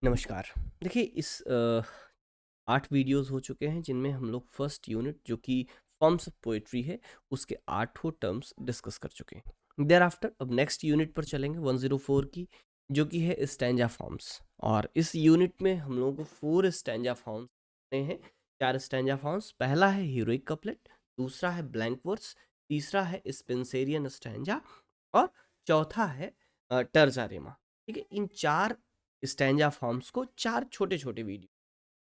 नमस्कार। देखिए इस 8 वीडियोज़ हो चुके हैं जिनमें हम लोग फर्स्ट यूनिट जो कि फॉर्म्स ऑफ पोएट्री है उसके आठों टर्म्स डिस्कस कर चुके हैं। देयरआफ्टर अब नेक्स्ट यूनिट पर चलेंगे 104 की जो कि है स्टैंजा फॉर्म्स। और इस यूनिट में हम लोगों को 4 स्टैंजा फॉर्म्स हैं। 4 स्टैंजा फॉर्म्स। पहला है हीरोइक कपलेट, दूसरा है ब्लैंक वर्स, तीसरा है स्पेंसेरियन स्टैंजा और चौथा है टर्जा रेमा। ठीक है, इन 4 स्टैंजा फॉर्म्स को 4 छोटे-छोटे वीडियो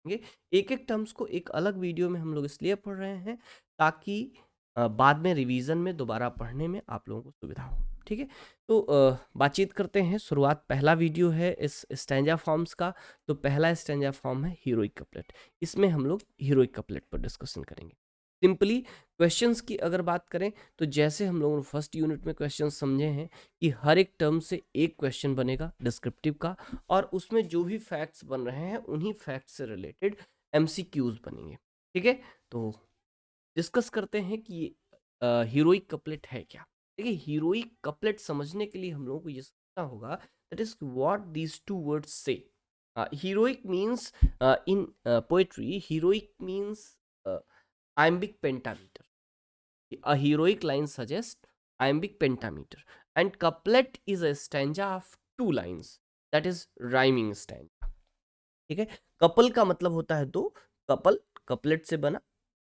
होंगे। एक-एक टर्म्स को एक अलग वीडियो में हम लोग इसलिए पढ़ रहे हैं ताकि बाद में रिवीजन में दोबारा पढ़ने में आप लोगों को सुविधा हो। ठीक है? तो बातचीत करते हैं। शुरुआत पहला वीडियो है इस स्टैंजा फॉर्म्स का। तो पहला स्टैंजा फॉर्म है हीरोइक कपलेट। इसमें हम लोग हीरोइक कपलेट पर डिस्कशन करेंगे। सिंपली क्वेश्चंस की अगर बात करें तो जैसे हम लोगों ने फर्स्ट यूनिट में क्वेश्चन समझे हैं कि हर एक टर्म से एक क्वेश्चन बनेगा डिस्क्रिप्टिव का और उसमें जो भी फैक्ट्स बन रहे हैं उन्हीं फैक्ट्स से रिलेटेड एमसीक्यूज बनेंगे। ठीक है, तो डिस्कस करते हैं कि हीरोइक कपलेट है क्या। देखिए हीरोइक कपलेट समझने के लिए हम लोगों को ये समझना होगा that is what these two words से। Heroic means in poetry heroic means iambic pentameter. A heroic line suggests iambic pentameter, and couplet is a stanza of 2 lines, that is rhyming stanza. ठीक है, couple का मतलब होता है दो, couple couplet से बना।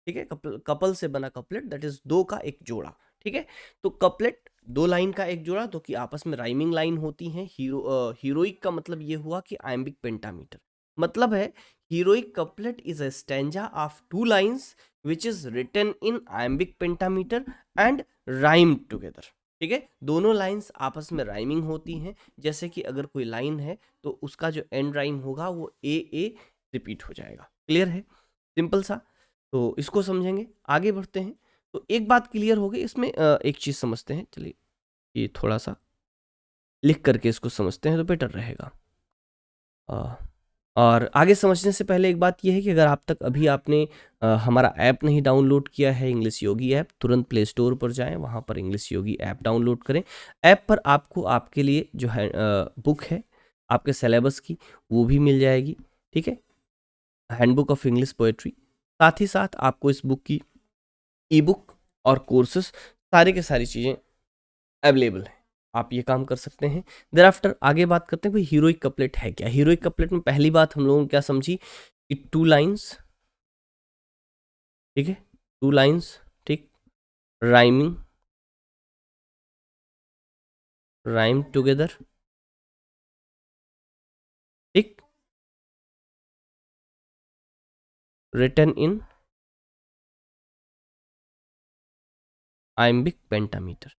ठीक है, कपल कपल से बना कपलेट दैट इज दो का एक जोड़ा। ठीक है, तो कपलेट 2 लाइन का एक जोड़ा तो कि आपस में राइमिंग लाइन होती हैं। हीरोइक का मतलब ये हुआ कि आयम्बिक पेंटामीटर मतलब है heroic couplet is a stanza of 2 lines which is written in iambic pentameter and rhyme together. ठीक है, दोनों लाइंस आपस में राइमिंग होती हैं। जैसे कि अगर कोई लाइन है तो उसका जो एंड राइम होगा वो ए रिपीट हो जाएगा। क्लियर है? सिंपल सा। तो इसको समझेंगे, आगे बढ़ते हैं। तो एक बात क्लियर हो गई इसमें। एक चीज़ समझते हैं, चलिए ये थोड़ा सा लिख करके इसको समझते हैं तो बेटर रहेगा। अ, और आगे समझने से पहले एक बात ये है कि अगर आप तक अभी आपने हमारा ऐप नहीं डाउनलोड किया है इंग्लिश योगी ऐप, तुरंत प्ले स्टोर पर जाएं, वहाँ पर इंग्लिश योगी ऐप डाउनलोड करें। ऐप पर आपको आपके लिए जो है बुक है आपके सिलेबस की वो भी मिल जाएगी। ठीक है, हैंडबुक ऑफ इंग्लिश पोएट्री। साथ ही साथ आपको इस बुक की ई बुक और कोर्सेस सारी के सारी चीज़ें अवेलेबल हैं। आप ये काम कर सकते हैं। देर आफ्टर आगे बात करते हैं भाई हीरोइक कपलेट है क्या। हीरोइक कपलेट में पहली बात हम लोगों ने क्या समझी कि 2 लाइन्स। ठीक है, 2 लाइन्स। ठीक, राइमिंग, राइम टुगेदर। ठीक, रिटन इन आइम्बिक पेंटामीटर।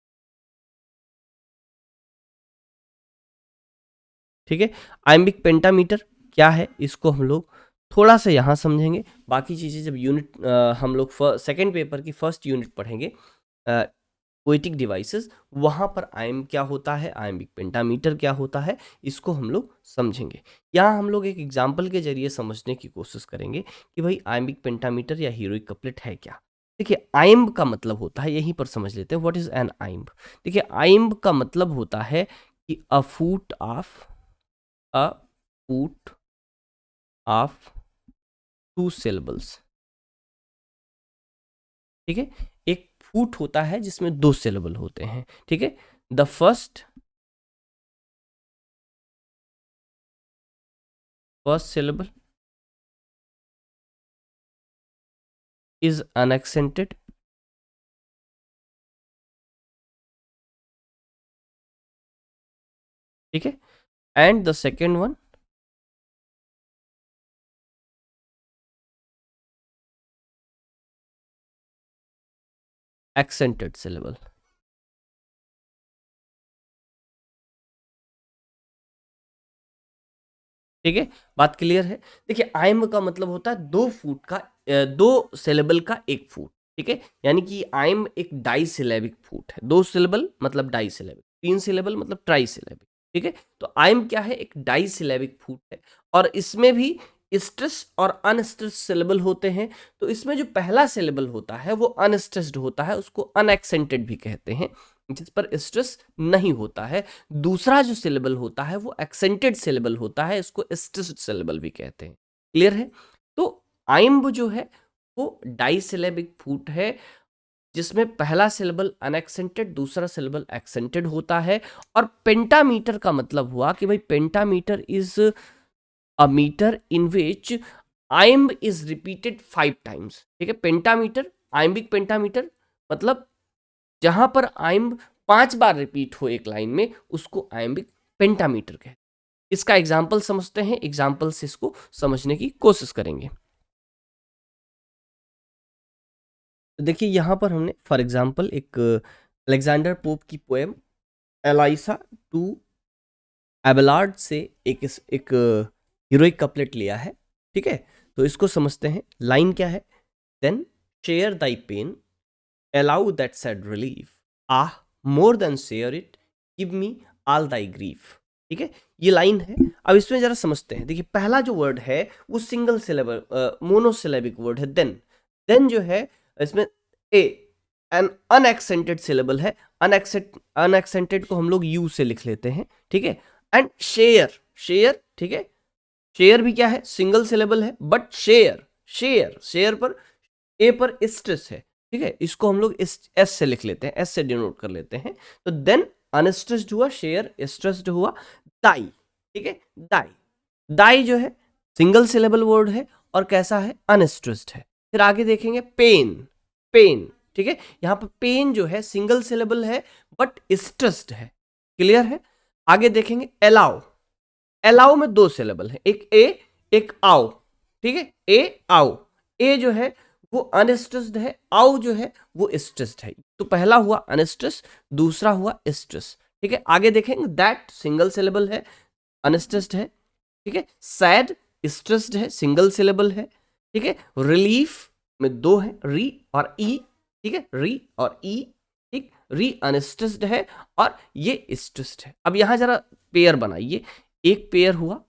ठीक है, आइम्बिक पेंटामीटर क्या है इसको हम लोग थोड़ा सा यहाँ समझेंगे। बाकी चीज़ें जब यूनिट हम लोग सेकेंड पेपर की फर्स्ट यूनिट पढ़ेंगे पोएटिक डिवाइसेस, वहाँ पर आइम क्या होता है, आइम्बिक पेंटामीटर क्या होता है, इसको हम लोग समझेंगे। यहाँ हम लोग एक एग्जाम्पल के जरिए समझने की कोशिश करेंगे कि भाई आइम्बिक पेंटामीटर या हीरोइक कपलेट है क्या। देखिए आइम्ब का मतलब होता है, यहीं पर समझ लेते हैं व्हाट इज एन आइम्ब। देखिए आइम्ब का मतलब होता है कि अ फूट ऑफ 2 सिलेबल्स। ठीक है, एक फूट होता है जिसमें 2 सिलेबल होते हैं। ठीक है, the first syllable is unaccented. ठीक है, and the second one accented syllable. ठीक है, बात क्लियर है। देखिए आइम का मतलब होता है 2 फूट का 2 सिलेबल का एक फूट। ठीक है, यानी कि आइम एक डाई सिलेबिक फूट है। 2 सिलेबल मतलब डाई सिलेबिक, 3 सिलेबल मतलब ट्राई सिलेबिक। ठीक है, तो आइम क्या है, एक डाई सिलेबिक फूट है और इसमें भी स्ट्रेस और अनस्ट्रेस सिलेबल होते हैं। तो इसमें जो पहला सिलेबल होता है वो अनस्ट्रेस्ड होता है, उसको अनएक्सेंटेड भी कहते हैं। जिस पर स्ट्रेस नहीं होता है। दूसरा जो सिलेबल होता है वो एक्सेंटेड सिलेबल होता है, इसको स्ट्रेस्ड सिलेबल भी कहते हैं। क्लियर है? तो आइम्ब जो है वो डाइसिलेबिक फूट है, जिसमें पहला सिलेबल अनएक्सेंटेड, दूसरा सिलेबल एक्सेंटेड होता है। और पेंटामीटर का मतलब हुआ कि भाई pentameter is a meter in which iamb is repeated 5 times. ठीक है, पेंटामीटर, आइम्बिक पेंटामीटर मतलब जहां पर आइम्ब 5 बार रिपीट हो एक लाइन में, उसको आइम्बिक पेंटामीटर कहते हैं। इसका एग्जाम्पल समझते हैं, एग्जाम्पल से इसको समझने की कोशिश करेंगे। तो देखिए यहां पर हमने फॉर एग्जाम्पल एक अलेक्जेंडर पोप की पोएम एलाइसा टू एबेलार्ड से एक हीरोइक कपलेट लिया है। ठीक है, तो इसको समझते हैं। लाइन क्या है? Then share thy pain, allow that sad relief, ah more than share it, give me all thy grief. ठीक है, ये लाइन है। अब इसमें जरा समझते हैं। देखिए पहला जो वर्ड है वो सिंगल सिलेबल मोनोसिलेबिक वर्ड है। देन जो है इसमें ए एन अनएक्सेंटेड सिलेबल है। अनएक्सेंटेड को हम लोग यू से लिख लेते हैं। ठीक है, एंड शेयर। ठीक है, शेयर भी क्या है? सिंगल सिलेबल है, बट शेयर पर ए पर स्ट्रेस है। ठीक है, इसको हम लोग एस से लिख लेते हैं, एस से डिनोट कर लेते हैं। तो देन अनस्ट्रेस्ड हुआ, शेयर स्ट्रेस्ड हुआ, दाई। ठीक है, दाई जो है सिंगल सिलेबल वर्ड है और कैसा है? अनस्ट्रेस्ड है। फिर आगे देखेंगे पेन। ठीक है, यहां पर पेन जो है सिंगल सिलेबल है बट स्ट्रेस्ड है। क्लियर है? आगे देखेंगे अलाउ में 2 सिलेबल है, एक ए एक आओ। ठीक है, ए आओ। ए जो है वो अनस्ट्रेस्ड है, आओ जो है वो स्ट्रेस्ड है। तो पहला हुआ अनस्ट्रेस, दूसरा हुआ स्ट्रेस। ठीक है, आगे देखेंगे दैट सिंगल सिलेबल है, अनस्ट्रेस्ड है। ठीक है, सैड स्ट्रेस्ड है, सिंगल सिलेबल है। ठीक है, रिलीफ में 2 है, री और ई। ठीक है, री और ई। ठीक, री अनस्ट्रेस्ड है और ये स्ट्रेस्ड है। अब यहां जरा पेयर बनाइए। एक पेयर हुआ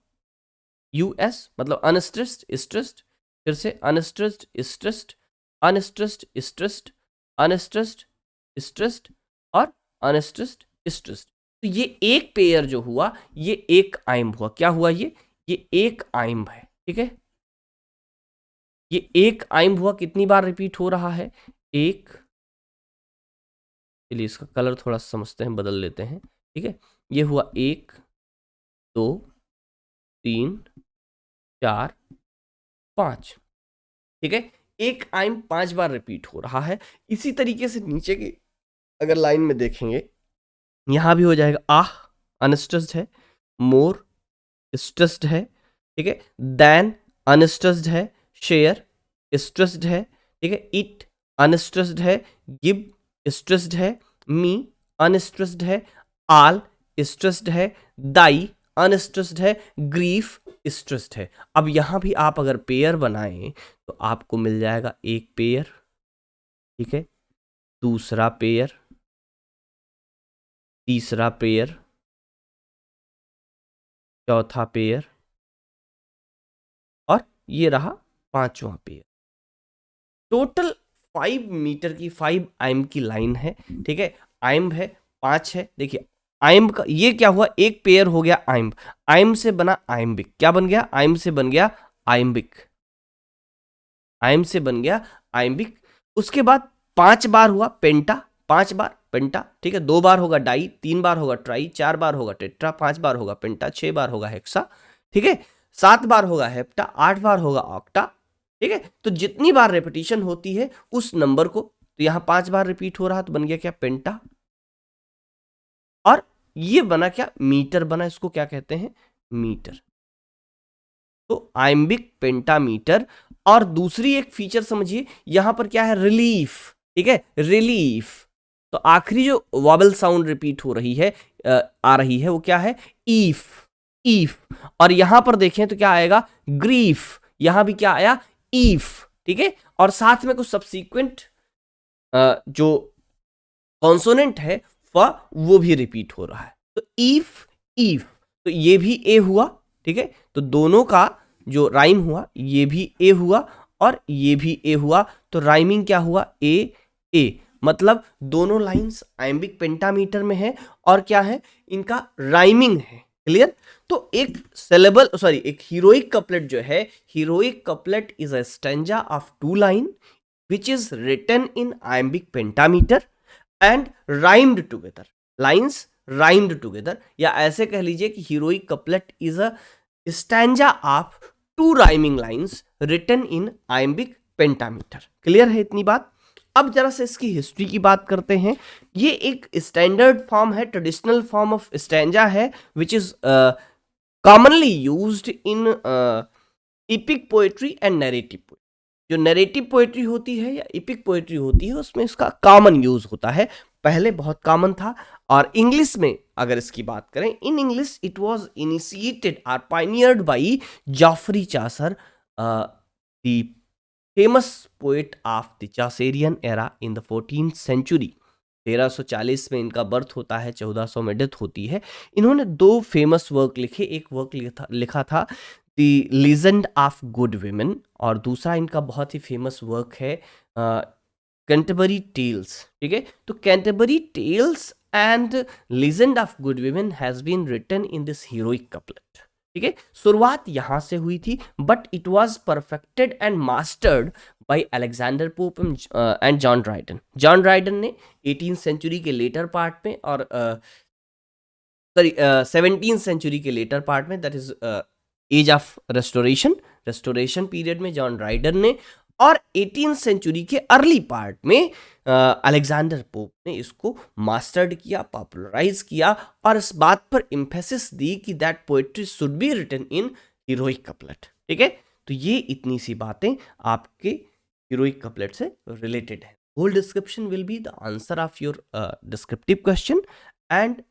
यूएस मतलब अनस्ट्रेस्ड स्ट्रेस्ड, फिर से unstressed stressed, unstressed stressed, unstressed stressed और अनस्ट्रेस्ड स्ट्रेस्ड। तो ये एक पेयर जो हुआ ये एक आइम्ब हुआ। क्या हुआ? ये एक आइम्ब है। ठीक है, ये एक आइम्ब हुआ। कितनी बार रिपीट हो रहा है? एक। चलिए इसका कलर थोड़ा समझते हैं, बदल लेते हैं। ठीक है, ये हुआ 1 2 3 4 5। ठीक है, एक आइम 5 बार रिपीट हो रहा है। इसी तरीके से नीचे की अगर लाइन में देखेंगे, यहां भी हो जाएगा। आह अनस्ट्रेस्ड है, मोर स्ट्रेस्ड है। ठीक है, देन अनस्ट्रेस्ड है, शेयर स्ट्रेस्ड है। ठीक है, इट अनस्ट्रेस्ड है, गिव स्ट्रेस्ड है, मी अनस्ट्रेस्ड है, आल स्ट्रेस्ड है, दाई अनस्ट्रेस्ड है, ग्रीफ स्ट्रेस्ड है। अब यहां भी आप अगर पेयर बनाएं तो आपको मिल जाएगा एक पेयर। ठीक है, दूसरा पेयर, तीसरा पेयर, चौथा पेयर और ये रहा 5वां पेयर। टोटल 5 मीटर की 5 आइम की लाइन है। ठीक है, आइम है 5 है। देखिए आइम का ये क्या हुआ? एक पेयर हो गया आइम, आइम से बना आइम्बिक। क्या बन गया? आइम से बन गया आइम्बिक, आइम से बन गया आइम्बिक। उसके बाद 5 बार हुआ पेंटा, 5 बार पेंटा। ठीक है, 2 बार होगा डाई, 3 बार होगा ट्राई, 4 बार होगा टेट्रा, 5 बार होगा पेंटा, 6 बार होगा हेक्सा। ठीक है, 7 बार होगा हेप्टा, 8 बार होगा ऑक्टा। ठीक है, तो जितनी बार रेपिटेशन होती है उस नंबर को, तो यहां 5 बार रिपीट हो रहा तो बन गया क्या? पेंटा। और ये बना क्या? मीटर बना। इसको क्या कहते हैं? मीटर। तो आइम्बिक पेंटामीटर। और दूसरी एक फीचर समझिए, यहां पर क्या है? रिलीफ। ठीक है, रिलीफ। तो आखिरी जो वॉबल साउंड रिपीट हो रही है आ रही है वो क्या है? ईफ। और यहां पर देखें तो क्या आएगा? ग्रीफ। यहां भी क्या आया? ईफ। ठीक है, और साथ में कुछ सब्सीक्वेंट जो कॉन्सोनेंट है वो भी रिपीट हो रहा है। तो ईफ तो ये भी ए हुआ। ठीक है, तो दोनों का जो राइम हुआ ये भी ए हुआ और ये भी ए हुआ। तो राइमिंग क्या हुआ? ए। मतलब दोनों लाइंस आइम्बिक पेंटामीटर में है और क्या है, इनका राइमिंग है। क्लियर? तो एक सिलेबल सॉरी एक हीरोइक कपलेट जो है, heroic couplet is a stanza of 2 line which is written in iambic pentameter and rhymed together. Lines rhymed together, या ऐसे कह लीजिए कि heroic couplet is a stanza of 2 rhyming lines written in iambic pentameter. Clear है इतनी बात? अब जरा से इसकी हिस्ट्री की बात करते हैं। ये एक स्टैंडर्ड फॉर्म है, ट्रेडिशनल फॉर्म ऑफ स्टैंजा है, which is commonly used in EPIC poetry and narrative poetry. जो नैरेटिव पोएट्री होती है या इपिक पोएट्री होती है उसमें इसका कॉमन यूज होता है, पहले बहुत कॉमन था। और इंग्लिश में अगर इसकी बात करें, in English it was initiated और pioneered by Geoffrey Chaucer, the famous poet of the Chaucerian era in the 14th century. 1340 में इनका बर्थ होता है, 1400 में डेथ होती है। इन्होंने 2 फेमस वर्क लिखे, एक वर्क लिखा था the legend of good women, और दूसरा इनका बहुत ही फेमस वर्क है कैंटरबरी टेल्स। ठीक है, तो Canterbury Tales and legend of good women has been written in this heroic couplet. ठीक है, शुरुआत यहां से हुई थी, but it was perfected and mastered by Alexander Pope and John Dryden. John Dryden ने 18th सेंचुरी के लेटर पार्ट में और सॉरी 17th सेंचुरी के लेटर पार्ट में, that is age of restoration period में जॉन ड्राइडन ने, और 18th century के अर्ली पार्ट में अलेक्जेंडर पोप ने इसको मास्टर्ड किया, पॉपुलराइज किया, और इस बात पर एम्फेसिस दी कि that poetry should be written in heroic couplet. ठीक है, तो ये इतनी सी बातें आपके हीरोइक कपलेट से रिलेटेड है। Whole description will be the answer of your descriptive question, and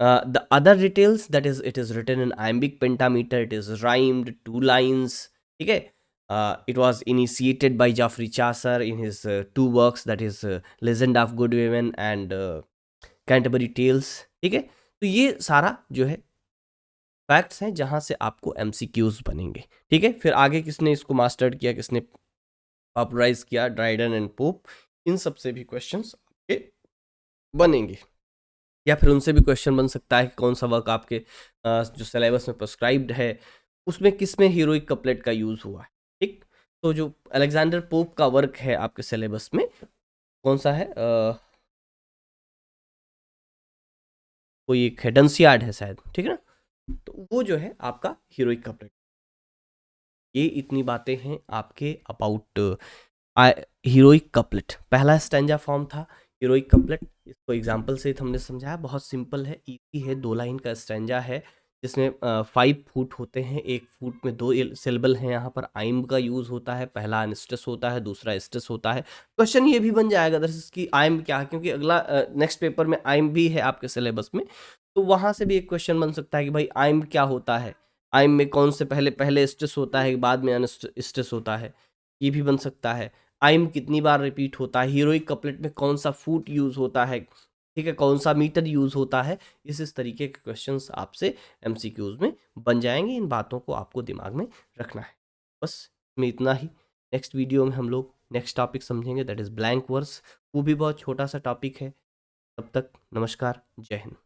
the other details, that is it is written in iambic pentameter, it is rhymed 2 lines. ठीक है, it was initiated by Geoffrey Chaucer in his 2 works, that is Legend of Good Women and Canterbury Tales. ठीक है, तो ये सारा जो है facts हैं जहां से आपको MCQs बनेंगे। ठीक है, फिर आगे किसने इसको मास्टर्ड किया, किसने पॉपुलराइज किया, ड्राइडन एंड पोप, इन सब से भी क्वेश्चंस आपके बनेंगे, या फिर उनसे भी क्वेश्चन बन सकता है कि कौन सा वर्क आपके जो सिलेबस में प्रिस्क्राइब्ड है उसमें किस में हीरोइक कपलेट का यूज हुआ है। ठीक, तो जो अलेक्जेंडर पोप का वर्क है आपके सिलेबस में कौन सा है, कोई एक हेडन्सियाड है शायद। ठीक है ना, तो वो जो है आपका हीरोइक कपलेट। ये इतनी बातें हैं आपके अबाउट हीरोइक कपलेट। पहला स्टैंजा फॉर्म था हीरोइक कपलेट, इसको एग्जांपल से हमने समझाया, बहुत सिंपल है, इजी है, 2 लाइन का स्टैंजा है जिसमें 5 फुट होते हैं, 1 फुट में 2 सिलेबल हैं। यहाँ पर आइम का यूज होता है, पहला अनस्ट्रेस होता है, दूसरा स्ट्रेस होता है। क्वेश्चन ये भी बन जाएगा दरअसल कि आइम क्या है, क्योंकि अगला नेक्स्ट पेपर में आइम भी है आपके सिलेबस में, तो वहां से भी एक क्वेश्चन बन सकता है कि भाई आइम क्या होता है, आइम में कौन से पहले स्ट्रेस होता है बाद में अनस्ट्रेस होता है, ये भी बन सकता है। आइम कितनी बार रिपीट होता है, हीरोइक कपलेट में कौन सा फुट यूज होता है, ठीक है, कौन सा मीटर यूज होता है, इस तरीके के क्वेश्चंस आपसे MCQs में बन जाएंगे। इन बातों को आपको दिमाग में रखना है। बस में इतना ही। नेक्स्ट वीडियो में हम लोग नेक्स्ट टॉपिक समझेंगे, दैट इज ब्लैंक वर्स, वो भी बहुत छोटा सा टॉपिक है। तब तक नमस्कार, जय हिंद।